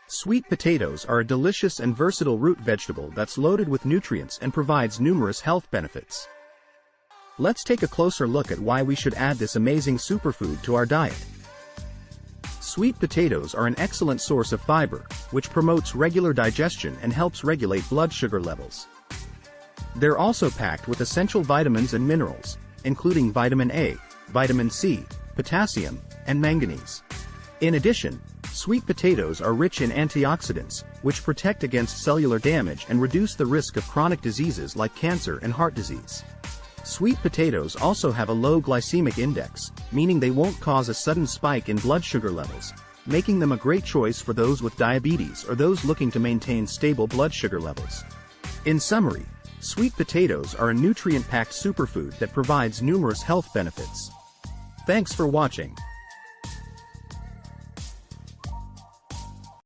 Sweet potatoes are a delicious and versatile root vegetable that's loaded with nutrients and provides numerous health benefits. Let's take a closer look at why we should add this amazing superfood to our diet. Sweet potatoes are an excellent source of fiber, which promotes regular digestion and helps regulate blood sugar levels. They're also packed with essential vitamins and minerals, including vitamin A, vitamin C, potassium, and manganese. In addition, sweet potatoes are rich in antioxidants, which protect against cellular damage and reduce the risk of chronic diseases like cancer and heart disease. Sweet potatoes also have a low glycemic index, meaning they won't cause a sudden spike in blood sugar levels, making them a great choice for those with diabetes or those looking to maintain stable blood sugar levels. In summary, sweet potatoes are a nutrient-packed superfood that provides numerous health benefits. Thanks for watching.